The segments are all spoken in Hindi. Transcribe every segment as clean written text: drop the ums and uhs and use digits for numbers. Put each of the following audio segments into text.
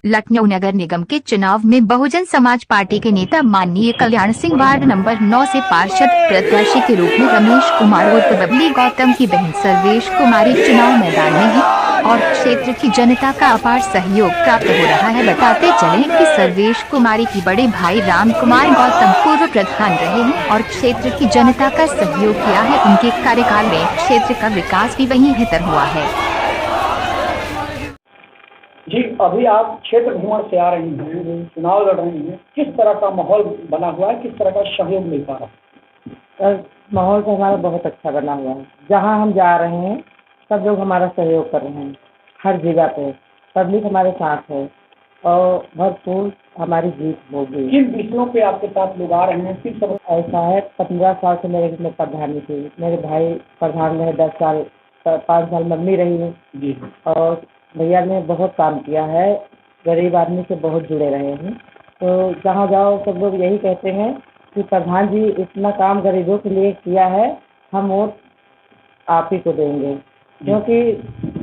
लखनऊ नगर निगम के चुनाव में बहुजन समाज पार्टी के नेता माननीय कल्याण सिंह वार्ड नंबर 9 से पार्षद प्रत्याशी के रूप में रमेश कुमार उर्फ बबली गौतम की बहन सर्वेश कुमारी चुनाव मैदान में है और क्षेत्र की जनता का अपार सहयोग प्राप्त हो रहा है। बताते चले कि सर्वेश कुमारी की बड़े भाई राम कुमार गौतम पूर्व प्रधान रहे हैं और क्षेत्र की जनता का सहयोग किया है। उनके कार्यकाल में क्षेत्र का विकास भी वहीं बेहतर हुआ है। जी, अभी आप क्षेत्र भ्रमण से आ रही हैं, चुनाव लड़ रही हैं, किस तरह का माहौल बना हुआ है, किस तरह का सहयोग मिल पा रहा है? माहौल तो हमारा बहुत अच्छा बना हुआ है। जहाँ हम जा रहे हैं सब लोग हमारा सहयोग कर रहे हैं। हर जगह पे पब्लिक हमारे साथ है और भरपूर हमारी जीत होगी। किन विषयों पे आपके साथ लोग आ रहे हैं? किस सब ऐसा है 15 साल से मेरे घर में प्रधानी थी, मेरे भाई प्रधान रहे 10 साल, 5 साल मम्मी रही है जी, और भैया ने बहुत काम किया है, गरीब आदमी से बहुत जुड़े रहे हैं। तो जहाँ जाओ सब लोग यही कहते हैं कि प्रधान जी इतना काम गरीबों के लिए किया है, हम वोट आप ही को देंगे, क्योंकि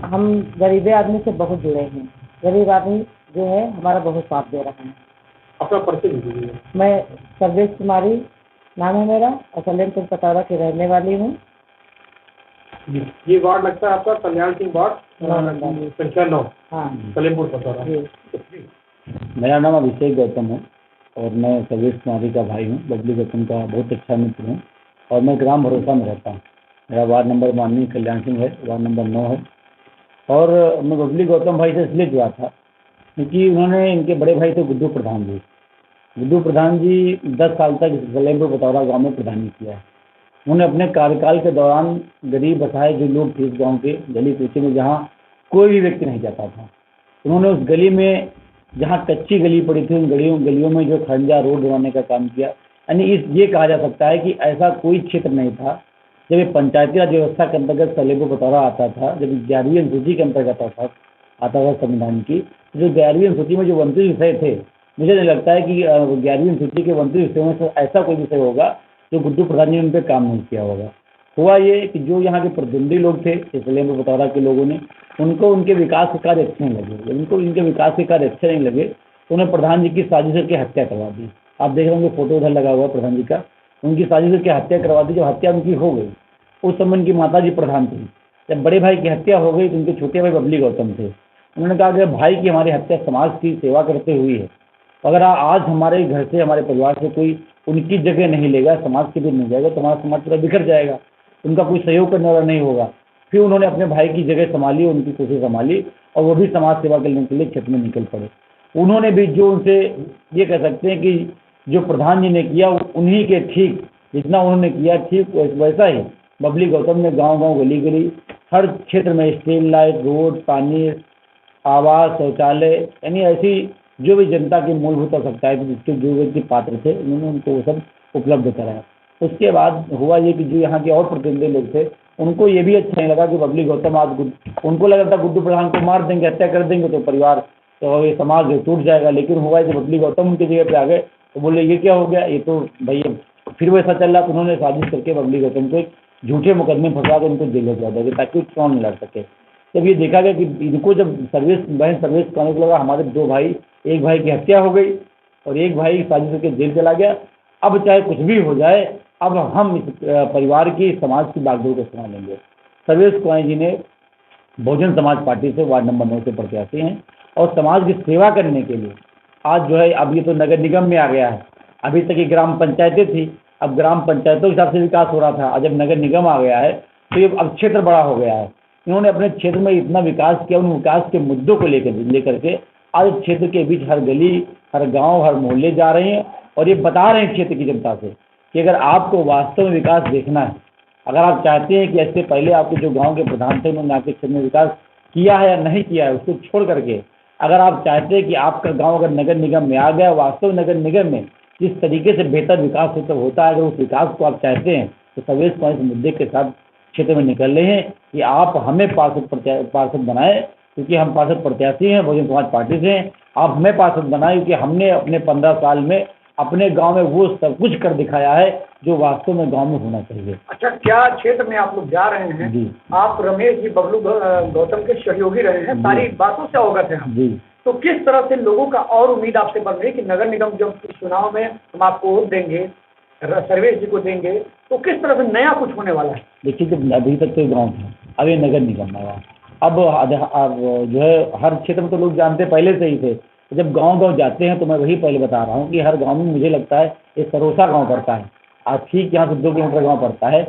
हम गरीबे आदमी से बहुत जुड़े हैं। गरीब आदमी जो है हमारा बहुत साथ दे रहा है। अपना परिचय दीजिए। मैं सर्वेश कुमारी नाम है मेरा और सलेमपुर पतौरा की रहने वाली हूँ। ये वार्ड लगता है आपका कल्याण सिंह वार्ड संख्या 9, हाँ, सलेमपुर पतौरा। मेरा नाम अभिषेक गौतम है और मैं सर्वेश कुमारी का भाई हूँ, बबली गौतम का बहुत अच्छा मित्र हूँ और मैं ग्राम भरोसा में रहता हूँ। मेरा वार्ड नंबर माननीय कल्याण सिंह है, वार्ड नंबर 9 है। और मैं बबली गौतम भाई से इसलिए जुड़ा था क्योंकि उन्होंने, इनके बड़े भाई थे गुड्डू प्रधान जी। गुड्डू प्रधान जी 10 साल तक सलेमपुर पतौरा गाँव में प्रधानी किया है। उन्होंने अपने कार्यकाल के दौरान गरीब असहाय जो लोग थे इस गाँव के गली कूचे में, जहाँ कोई भी व्यक्ति नहीं जाता था, उन्होंने उस गली में जहाँ कच्ची गली पड़ी थी उन गलियों में जो खंजा रोड बनाने का काम किया। यानी ये कहा जा सकता है कि ऐसा कोई क्षेत्र नहीं था जब ये पंचायती राज व्यवस्था के अंतर्गत सलेमपुर पतौरा आता था, जब 11वीं अनुसूची के अंतर्गत आता था संविधान की, जो 11वीं अनुसूची में जो 29 विषय थे, मुझे नहीं लगता है कि 11वीं अनुसूची के 29 विषयों में से ऐसा कोई विषय होगा जो गुड्डू प्रधान जी ने उन पर काम नहीं किया होगा। हुआ ये कि जो यहाँ के प्रतिद्वंदी लोग थे सलेमपुर पतौरा के लोगों ने, उनको उनके विकास के कार्य अच्छे नहीं लगे। जब उनको इनके विकास के कार्य अच्छे नहीं लगे तो उन्हें प्रधान जी की साजिश करके हत्या करवा दी। आप देख रहे होंगे फोटो उधर लगा हुआ प्रधान जी का, उनकी साजिश करके हत्या करवा दी। जब हत्या उनकी हो गई, उस समय उनकी माता जी प्रधान थी। जब बड़े भाई की हत्या हो गई तो उनके छोटे भाई बबली गौतम थे। उन्होंने कहा कि भाई की हमारी हत्या समाज की सेवा करते हुई है, अगर आज हमारे घर से, हमारे परिवार से कोई उनकी जगह नहीं लेगा, समाज के लिए नहीं जाएगा, तो हमारा समाज पूरा बिखर जाएगा, उनका कोई सहयोग करने वाला नहीं होगा। फिर उन्होंने अपने भाई की जगह संभाली, उनकी कोशिश संभाली और वो भी समाज सेवा करने के लिए क्षेत्र में निकल पड़े। उन्होंने भी जो उनसे ये कह सकते हैं कि जो प्रधान जी ने किया उन्हीं के ठीक जितना उन्होंने किया ठीक वैसा ही बबली गौतम ने गांव-गांव, गली-गली हर क्षेत्र में स्ट्रीट लाइट, रोड, पानी, आवास, शौचालय, यानी ऐसी जो भी जनता की मूलभूत आवश्यकताएं थी, जिसके जो व्यक्ति पात्र थे, उन्होंने उनको वो सब उपलब्ध कराया। उसके बाद हुआ ये कि जो यहाँ के और प्रतिनिधि लोग थे उनको ये भी अच्छा नहीं लगा कि बबली गौतम आज उनको लगा था गुड्डू प्रधान को मार देंगे, हत्या कर देंगे तो परिवार तो ये समाज जो टूट जाएगा। लेकिन हुआ कि बबली गौतम उनकी जगह पे आ गए तो बोले ये क्या हो गया, ये तो भैया फिर वैसा चल रहा। तो उन्होंने साजिश करके बबली गौतम को झूठे मुकदमे फंसा कर उनको जेल भेजा देंगे ताकि वो चुनाव नहीं लड़ सके। जब ये देखा गया कि इनको, जब बहन सर्विस करने को लगा हमारे 2 भाई, एक भाई की हत्या हो गई और एक भाई साजिश करके जेल चला गया, अब चाहे कुछ भी हो जाए, अब हम इस परिवार की, समाज की बागडोर को संभालेंगे। सर्वेश कुमारी जी ने बहुजन समाज पार्टी से वार्ड नंबर 9 से प्रत्याशी हैं और समाज की सेवा करने के लिए आज जो है, अब ये तो नगर निगम में आ गया है, अभी तक ये ग्राम पंचायतें थी, अब ग्राम पंचायतों के हिसाब से विकास हो रहा था, और जब नगर निगम आ गया है तो ये अब क्षेत्र बड़ा हो गया है। इन्होंने अपने क्षेत्र में इतना विकास किया, उन विकास के मुद्दों को लेकर के आज क्षेत्र के बीच हर गली, हर गांव, हर मोहल्ले जा रहे हैं और ये बता रहे हैं क्षेत्र की जनता से कि अगर आपको वास्तव में विकास देखना है, अगर आप चाहते हैं कि इससे पहले आपके जो गांव के प्रधान थे उन्होंने आपके क्षेत्र में विकास किया है या नहीं किया है उसको छोड़ करके, अगर आप चाहते हैं कि आपका गाँव अगर नगर निगम में आ गया, वास्तव नगर निगम में जिस तरीके से बेहतर विकास होता है, अगर उस विकास को आप चाहते हैं तो सर्वेश कुमारी इस मुद्दे के साथ क्षेत्र में निकल रहे हैं कि आप हमें पार्षद बनाएं, क्योंकि हम पार्षद प्रत्याशी हैं, बहुजन समाज पार्टी से हैं। आप हमें पार्षद बनाएं क्योंकि हमने अपने 15 साल में अपने गांव में वो सब कुछ कर दिखाया है जो वास्तव में गांव में होना चाहिए। अच्छा, क्या क्षेत्र में आप लोग जा रहे हैं? जी, आप रमेश जी बबलू गौतम के सहयोगी रहे हैं, सारी बातों से अवगत हैं। जी, तो किस तरह से लोगों का और उम्मीद आपसे बढ़ रही है कि नगर निगम जब इस चुनाव में हम आपको वोट देंगे, सर्वेश जी को देंगे, तो किस तरह से नया कुछ होने वाला है? देखिए, जब अभी तक तो गाँव था, अब ये नगर निगम आया। अब जो है हर क्षेत्र में तो लोग जानते पहले से ही थे। जब गांव-गांव जाते हैं तो मैं वही पहले बता रहा हूँ कि हर गांव में मुझे लगता है एक सरोसा गांव पड़ता है, आज ठीक यहाँ से 2 किलोमीटर गांव पड़ता है।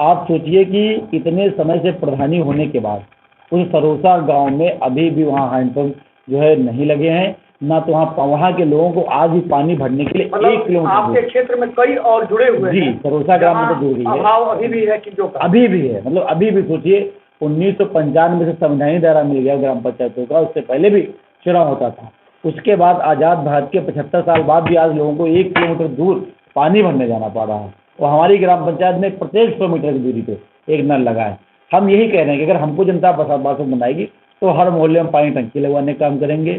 आप सोचिए कि इतने समय से प्रधानी होने के बाद उस सरोसा गांव में अभी भी वहाँ हैंडपम्प जो है नहीं लगे हैं, ना तो वहाँ के लोगों को आज भी पानी भरने के लिए 1 मतलब किलोमीटर आपके क्षेत्र में कई और जुड़े हुए जी, हैं, सरोसा ग्राम में तो जुड़ गई है। अभाव अभी भी है चीजों का, अभी भी है, मतलब अभी भी सोचिए 1995 से संवैधानिक दायरा मिल गया ग्राम पंचायतों का, उससे पहले भी चुनाव होता था। उसके बाद आज़ाद भारत के 75 साल बाद भी आज लोगों को 1 किलोमीटर दूर पानी भरने जाना पड़ रहा है, और हमारी ग्राम पंचायत में प्रत्येक 100 मीटर की दूरी पे एक नल लगा है। हम यही कह रहे हैं कि अगर हमको जनता पार्षद बनाएगी तो हर मोहल्ले में पानी टंकी लगवाने का काम करेंगे,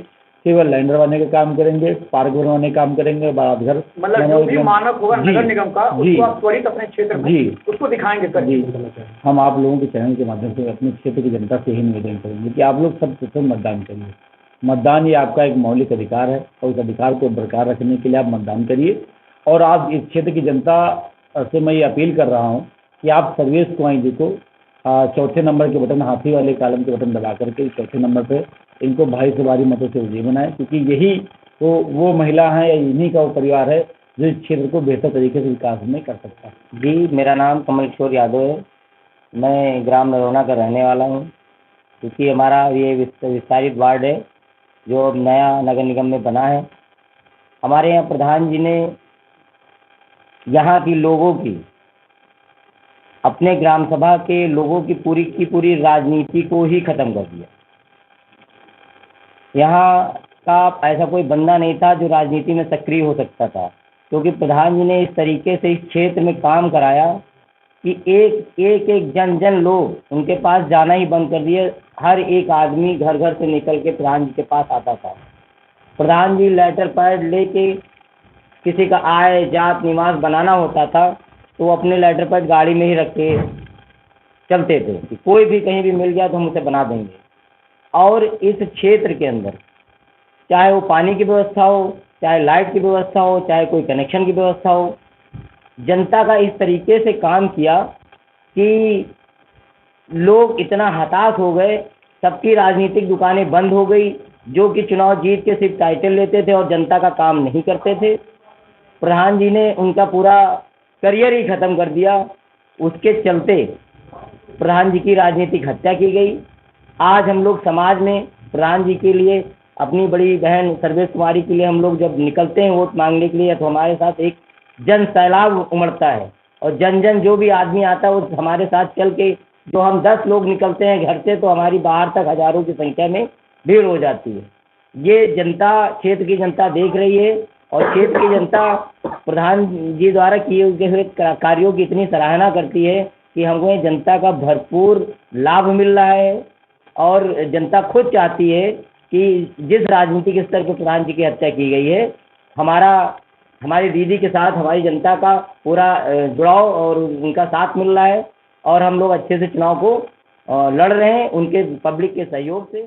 सीवर लाइन डलवाने का काम करेंगे, पार्क बनवाने का काम करेंगे, बारात घर मतलब जो भी मानक होगा नगर निगम का जी, उसको आप त्वरित अपने क्षेत्र में जी, उसको दिखाएंगे सर। जी, हम आप लोगों के चैनल के माध्यम से अपने क्षेत्र की जनता से ही निवेदन करेंगे कि आप लोग सब मतदान करिए। मतदान ये आपका एक मौलिक अधिकार है और उस अधिकार को बरकरार रखने के लिए आप मतदान करिए। और आज इस क्षेत्र की जनता से मैं ये अपील कर रहा हूँ कि आप सर्वेश कुमार जी को 4थे नंबर के बटन, हाथी वाले कॉलम के बटन दबा करके 4थे नंबर पे इनको भारी से भारी मतों से विजयी बनाएं, क्योंकि यही वो महिला है या इन्हीं का वो परिवार है जो इस क्षेत्र को बेहतर तरीके से विकास में कर सकता है। जी, मेरा नाम कमल किशोर यादव है। मैं ग्राम नरोना का रहने वाला हूँ, क्योंकि हमारा ये विस्तारित वार्ड है जो अब नया नगर निगम में बना है। हमारे यहाँ प्रधान जी ने यहाँ की लोगों की, अपने ग्राम सभा के लोगों की पूरी राजनीति को ही ख़त्म कर दिया। यहाँ का ऐसा कोई बंदा नहीं था जो राजनीति में सक्रिय हो सकता था, क्योंकि प्रधान जी ने इस तरीके से इस क्षेत्र में काम कराया कि एक जन लोग उनके पास जाना ही बंद कर दिए। हर एक आदमी घर घर से निकल के प्रधान जी के पास आता था। प्रधान जी लेटर पैड लेके, किसी का आय जात निवास बनाना होता था तो वो अपने लेटर पैड गाड़ी में ही रख के चलते थे कि कोई भी कहीं भी मिल गया तो हम उसे बना देंगे। और इस क्षेत्र के अंदर चाहे वो पानी की व्यवस्था हो, चाहे लाइट की व्यवस्था हो, चाहे कोई कनेक्शन की व्यवस्था हो, जनता का इस तरीके से काम किया कि लोग इतना हताश हो गए, सबकी राजनीतिक दुकानें बंद हो गई, जो कि चुनाव जीत के सिर्फ टाइटल लेते थे और जनता का काम नहीं करते थे। प्रधान जी ने उनका पूरा करियर ही ख़त्म कर दिया। उसके चलते प्रधान जी की राजनीतिक हत्या की गई। आज हम लोग समाज में प्रधान जी के लिए, अपनी बड़ी बहन सर्वेश कुमारी के लिए हम लोग जब निकलते हैं वोट मांगने के लिए, तो हमारे साथ एक जन सैलाब उमड़ता है और जन जो भी आदमी आता है वो हमारे साथ चल के, जो हम 10 लोग निकलते हैं घर से तो हमारी बाहर तक हज़ारों की संख्या में भीड़ हो जाती है। ये जनता, क्षेत्र की जनता देख रही है और क्षेत्र की जनता प्रधान जी द्वारा किए हुए कार्यों की इतनी सराहना करती है कि हमको जनता का भरपूर लाभ मिल रहा है। और जनता खुद चाहती है कि जिस राजनीतिक स्तर पर प्रधान जी की हत्या की गई है, हमारी दीदी के साथ हमारी जनता का पूरा जुड़ाव और उनका साथ मिल रहा है और हम लोग अच्छे से चुनाव को लड़ रहे हैं उनके पब्लिक के सहयोग से।